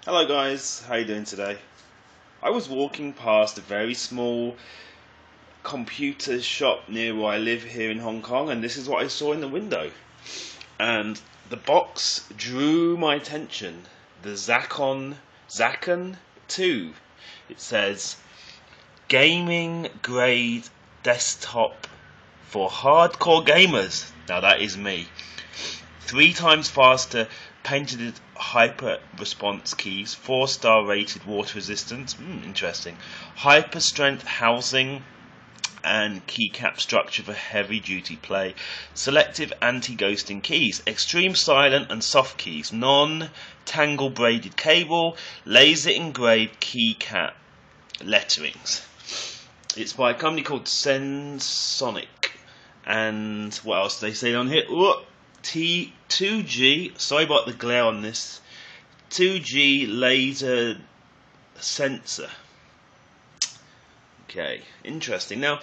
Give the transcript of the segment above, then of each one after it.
Hello guys, how you doing today? I was walking past a very small computer shop near where I live here in Hong Kong, and this is what I saw in the window. And the box drew my attention. The Xaken II. It says gaming grade desktop for hardcore gamers. Now that is me. 3 times faster painted hyper response keys, 4-star rated water resistance, interesting, hyper strength housing and keycap structure for heavy duty play, selective anti-ghosting keys, extreme silent and soft keys, non-tangle braided cable, laser engraved keycap letterings. It's by a company called Sensonic. And what else do they say on here? T2G, sorry about the glare on this, 2G laser sensor. Okay, interesting. Now,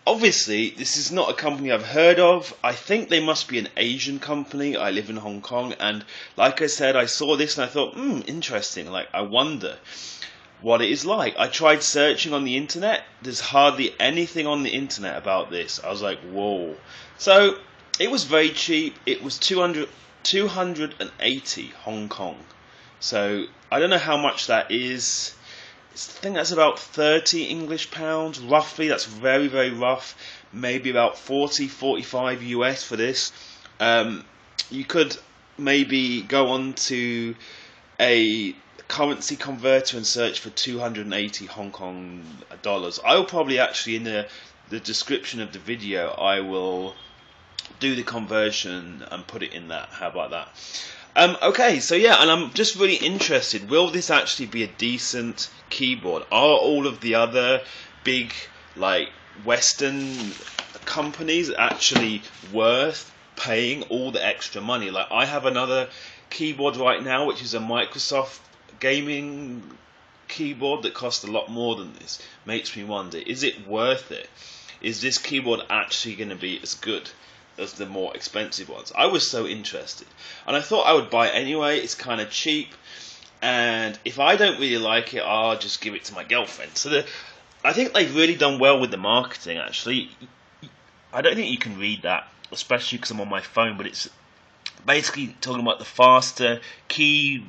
obviously, this is not a company I've heard of. I think they must be an Asian company. I live in Hong Kong, and like I said, I saw this and I thought, interesting. Like, I wonder what it is like. I tried searching on the internet. There's hardly anything on the internet about this. I was like, whoa. So, it was very cheap. It was 280 Hong Kong. So I don't know how much that is. I think that's about 30 English pounds, roughly. That's very, very rough. Maybe about 40, 45 US for this. You could maybe go on to a currency converter and search for 280 Hong Kong dollars. I will probably actually, in the description of the video, I will do the conversion and put it in that. How about that? Okay, so yeah, and I'm just really interested. Will this actually be a decent keyboard? Are all of the other big, like, Western companies actually worth paying all the extra money? Like, I have another keyboard right now, which is a Microsoft gaming keyboard that costs a lot more than this. Makes me wonder, is it worth it? Is this keyboard actually going to be as good as the more expensive ones? I was so interested, and I thought I would buy it anyway. It's kind of cheap, and if I don't really like it, I'll just give it to my girlfriend. So I think they've really done well with the marketing. Actually, I don't think you can read that, especially because I'm on my phone, but it's basically talking about the faster key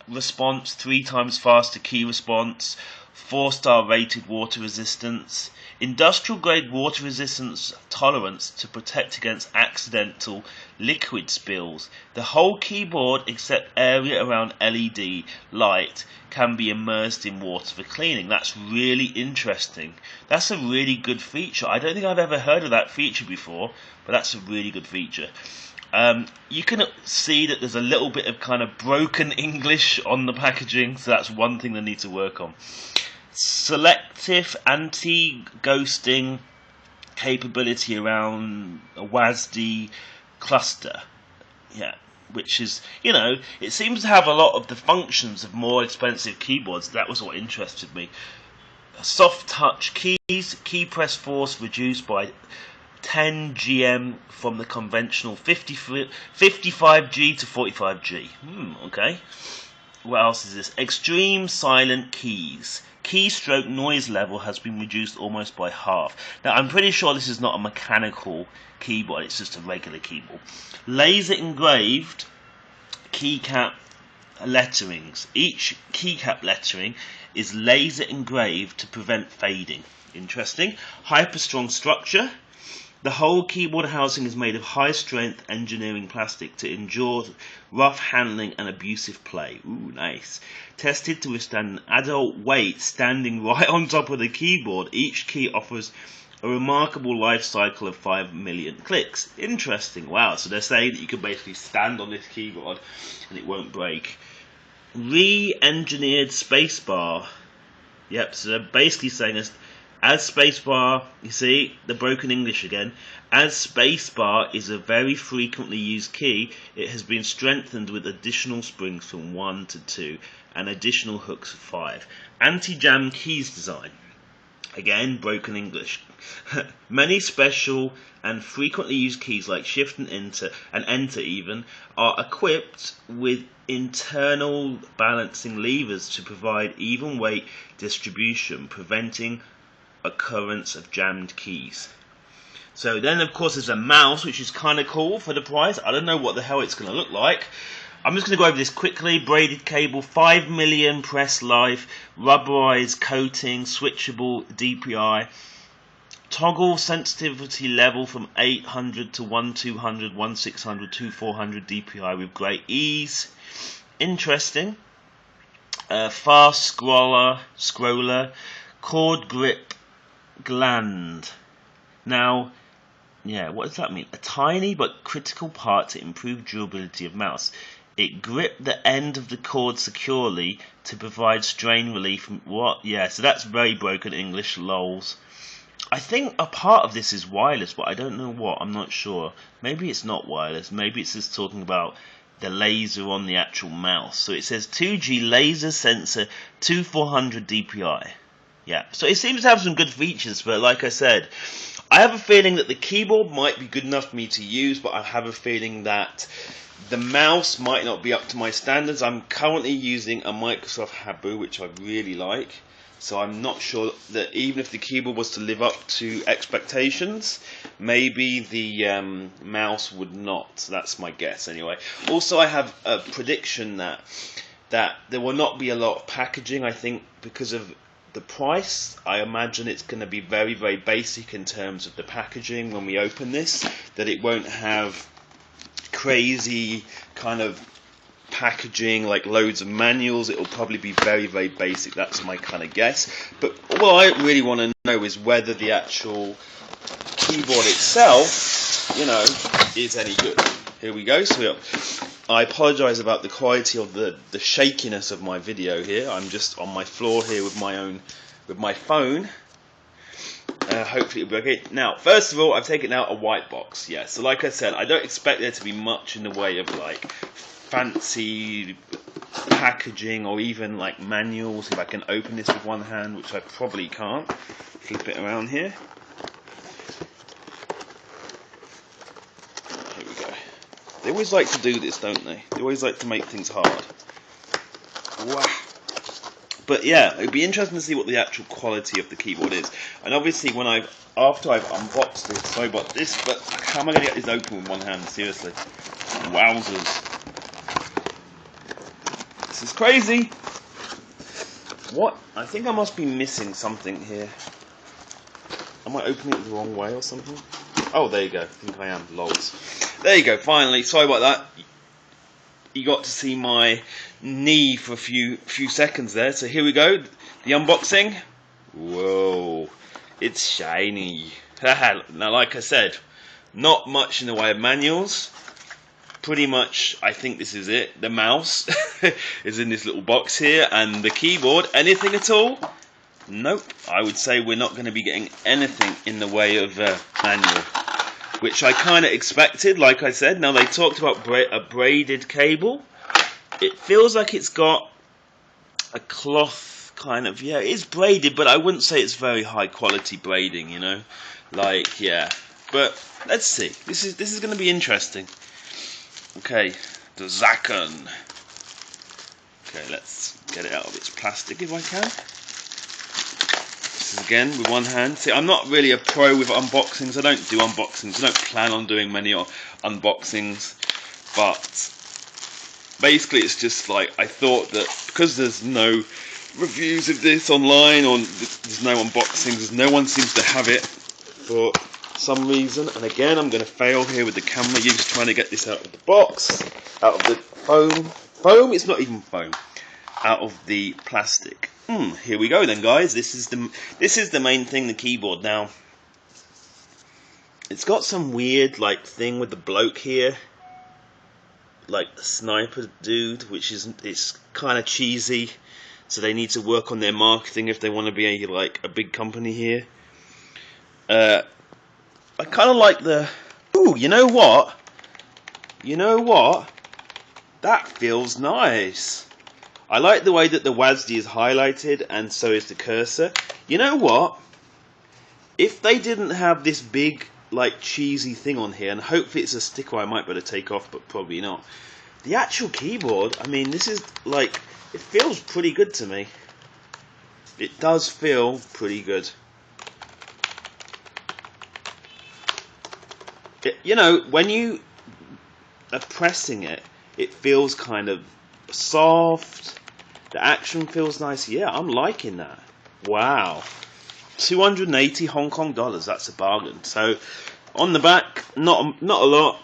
response, 3 times faster key response, 4-star rated water resistance, industrial grade water resistance tolerance to protect against accidental liquid spills. The whole keyboard, except area around LED light, can be immersed in water for cleaning. That's really interesting. That's a really good feature. I don't think I've ever heard of that feature before, but that's a really good feature. You can see that there's a little bit of kind of broken English on the packaging, so that's one thing they need to work on. Selective anti-ghosting capability around a WASD cluster. Yeah, which is, it seems to have a lot of the functions of more expensive keyboards. That was what interested me. Soft touch keys, key press force reduced by 10 GM from the conventional 55G to 45G. Okay. What else is this? Extreme silent keys. Keystroke noise level has been reduced almost by half. Now, I'm pretty sure this is not a mechanical keyboard, it's just a regular keyboard. Laser engraved keycap letterings. Each keycap lettering is laser engraved to prevent fading. Interesting. Hyper strong structure. The whole keyboard housing is made of high-strength engineering plastic to endure rough handling and abusive play. Ooh, nice. Tested to withstand an adult weight standing right on top of the keyboard. Each key offers a remarkable life cycle of 5 million clicks. Interesting. Wow, so they're saying that you can basically stand on this keyboard and it won't break. Re-engineered spacebar. Yep, so they're basically saying as spacebar, you see, the broken English again, as spacebar is a very frequently used key, it has been strengthened with additional springs from 1 to 2 and additional hooks of 5. Anti-jam keys design. Again, broken English. Many special and frequently used keys like Shift and Enter even, are equipped with internal balancing levers to provide even weight distribution, preventing occurrence of jammed keys. So then, of course, there's a mouse, which is kind of cool for the price. I don't know what the hell it's going to look like. I'm just going to go over this quickly. Braided cable, 5 million press life, rubberized coating, switchable DPI, toggle sensitivity level from 800 to 1200, 1600, 2400 DPI with great ease. Interesting. Fast scroller, chord grip gland. Now, yeah, what does that mean? A tiny but critical part to improve durability of mouse. It gripped the end of the cord securely to provide strain relief from what? Yeah, so that's very broken English, lols. I think a part of this is wireless, but I don't know what. I'm not sure. Maybe it's not wireless. Maybe it's just talking about the laser on the actual mouse. So it says 2G laser sensor 2400 DPI. Yeah, so it seems to have some good features, but like I said, I have a feeling that the keyboard might be good enough for me to use, but I have a feeling that the mouse might not be up to my standards. I'm currently using a Microsoft Habu, which I really like. So I'm not sure that even if the keyboard was to live up to expectations, maybe the mouse would not. That's my guess anyway. Also, I have a prediction that there will not be a lot of packaging. I think because of the price, I imagine it's going to be very, very basic in terms of the packaging when we open this, that it won't have crazy kind of packaging like loads of manuals. It will probably be very, very basic. That's my kind of guess. But what I really want to know is whether the actual keyboard itself, is any good. Here we go. So I apologise about the quality of the shakiness of my video here. I'm just on my floor here with my phone. Hopefully it'll be okay. Now, first of all, I've taken out a white box. Yeah, so like I said, I don't expect there to be much in the way of like fancy packaging or even like manuals. If I can open this with one hand, which I probably can't. Flip it around here. Here we go. They always like to do this, don't they? They always like to make things hard. Wow. But yeah, it'd be interesting to see what the actual quality of the keyboard is. And obviously, after I've unboxed it, sorry about this, but how am I going to get this open with one hand? Seriously, wowzers! This is crazy. What? I think I must be missing something here. Am I opening it the wrong way or something? Oh, there you go. I think I am. Lols. There you go. Finally, sorry about that. You got to see my knee for a few seconds there. So here we go, the unboxing. Whoa, it's shiny. Now, like I said, not much in the way of manuals. Pretty much, I think this is it. The mouse is in this little box here, and the keyboard. Anything at all? Nope. I would say we're not going to be getting anything in the way of manual, which I kind of expected, like I said. Now, they talked about a braided cable. It feels like it's got a cloth kind of, yeah, it is braided, but I wouldn't say it's very high quality braiding, like, yeah. But let's see. This is going to be interesting. Okay, the Xaken. Okay, let's get it out of its plastic if I can. Again with one hand. See, I'm not really a pro with unboxings. I don't do unboxings. I don't plan on doing many unboxings. But basically, it's just like I thought that because there's no reviews of this online or there's no unboxings, no one seems to have it for some reason. And again, I'm going to fail here with the camera use trying to get this out of the box, out of the foam. Foam? It's not even foam. Out of the plastic. Here we go then, guys. This is the main thing, the keyboard. Now, it's got some weird like thing with the bloke here, like the sniper dude, it's kind of cheesy. So they need to work on their marketing if they want to be a big company here. I kind of like the. Ooh, you know what? That feels nice. I like the way that the WASD is highlighted, and so is the cursor. You know what? if they didn't have this big like cheesy thing on here, and hopefully it's a sticker I might be able to take off, but probably not. The actual keyboard, I mean, this is like, it feels pretty good to me. It does feel pretty good. You know, when you are pressing it, it feels kind of soft. The action feels nice. Yeah, I'm liking that. Wow. 280 Hong Kong dollars, that's a bargain. So, on the back, not a lot.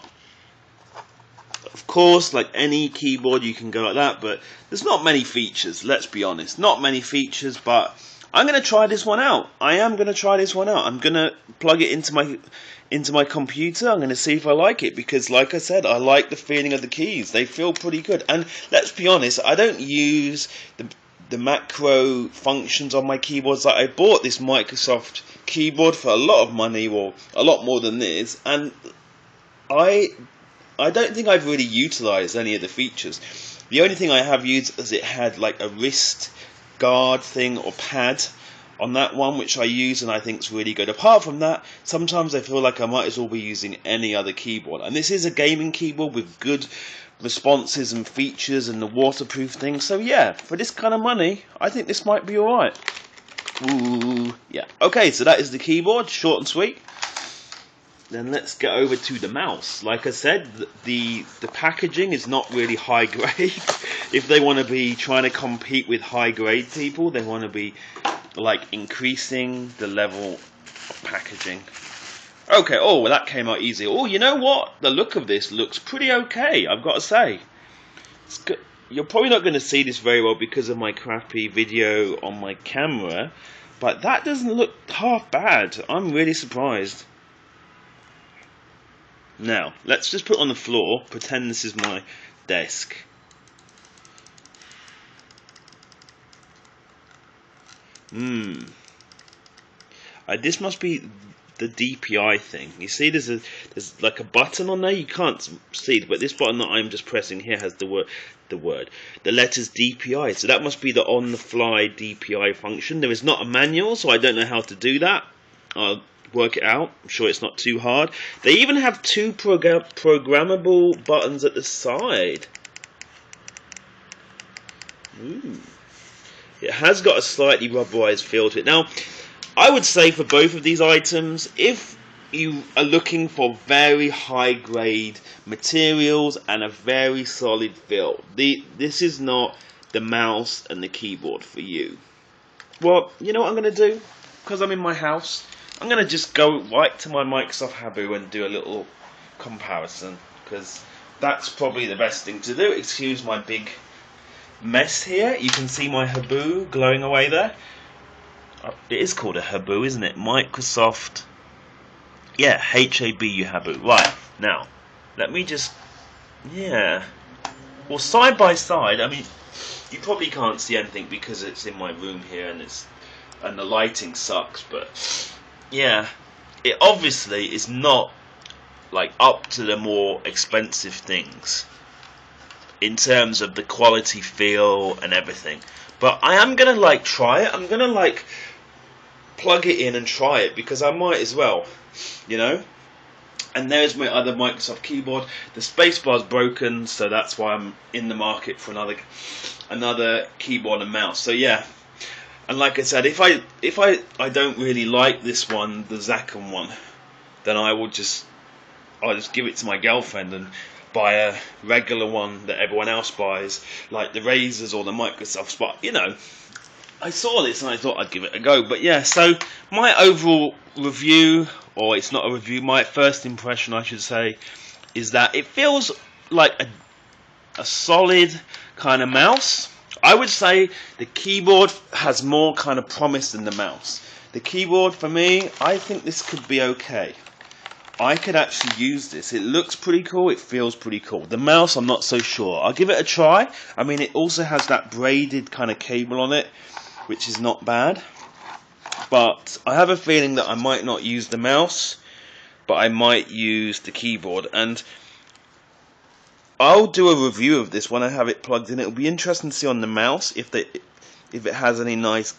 Of course, like any keyboard, you can go like that, but there's not many features, let's be honest. Not many features, but I'm going to try this one out. I am going to try this one out. I'm going to plug it into my computer. I'm going to see if I like it, because like I said, I like the feeling of the keys. They feel pretty good. And let's be honest, I don't use the macro functions on my keyboards. Like, I bought this Microsoft keyboard for a lot of money, or a lot more than this, and I don't think I've really utilised any of the features. The only thing I have used is it had like a wrist guard thing or pad on that one, which I use and I think is really good. Apart from that, sometimes I feel like I might as well be using any other keyboard. And this is a gaming keyboard with good responses and features and the waterproof thing. So yeah, for this kind of money, I think this might be alright. Ooh, yeah. Okay, so that is the keyboard, short and sweet. Then let's get over to the mouse. Like I said, the packaging is not really high grade. If they want to be trying to compete with high grade people, they want to be like increasing the level of packaging. Okay, oh, well, that came out easy. Oh, you know what? The look of this looks pretty okay, I've got to say. It's good. You're probably not going to see this very well because of my crappy video on my camera, but that doesn't look half bad. I'm really surprised. Now, let's just put it on the floor, pretend this is my desk. This must be the DPI thing. You see there's like a button on there, you can't see it, but this button that I'm just pressing here has the letters DPI, so that must be the on-the-fly DPI function. There is not a manual, so I don't know how to do that. I'll work it out. I'm sure it's not too hard. They even have two programmable buttons at the side. It has got a slightly rubberized feel to it. Now, I would say for both of these items, if you are looking for very high grade materials and a very solid feel, this is not the mouse and the keyboard for you. Well, you know what I'm going to do? Because I'm in my house, I'm going to just go right to my Microsoft Habu and do a little comparison, because that's probably the best thing to do. Excuse my big mess here. You can see my Habu glowing away there. It is called a Habu, isn't it? Microsoft, yeah, H-A-B-U Habu. Right, now, let me just, yeah. Well, side by side, I mean, you probably can't see anything because it's in my room here and the lighting sucks, but yeah, it obviously is not like up to the more expensive things in terms of the quality, feel and everything. But I am gonna like try it. I'm gonna like plug it in and try it, because I might as well, you know. And there's my other Microsoft keyboard. The spacebar's broken, so that's why I'm in the market for another keyboard and mouse. So yeah. And like I said, if I don't really like this one, the Xaken one, then I'll just give it to my girlfriend and buy a regular one that everyone else buys, like the Razers or the Microsofts. But you know, I saw this and I thought I'd give it a go. But yeah, so my overall review, or it's not a review, my first impression I should say, is that it feels like a solid kind of mouse. I would say the keyboard has more kind of promise than the mouse. The keyboard, for me, I think this could be okay. I could actually use this. It looks pretty cool, it feels pretty cool. The mouse, I'm not so sure. I'll give it a try. I mean, it also has that braided kind of cable on it, which is not bad. But I have a feeling that I might not use the mouse, but I might use the keyboard. And I'll do a review of this when I have it plugged in. It'll be interesting to see on the mouse if it has any nice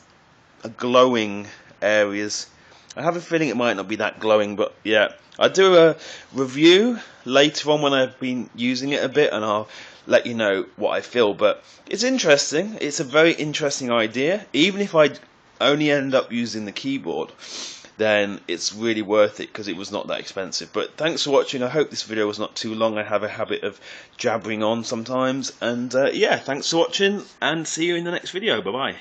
glowing areas I have a feeling it might not be that glowing, but yeah. I'll do a review later on when I've been using it a bit, and I'll let you know what I feel. But it's interesting. It's a very interesting idea. Even if I only end up using the keyboard, then it's really worth it because it was not that expensive. But thanks for watching. I hope this video was not too long. I have a habit of jabbering on sometimes. And yeah, thanks for watching, and see you in the next video. Bye bye.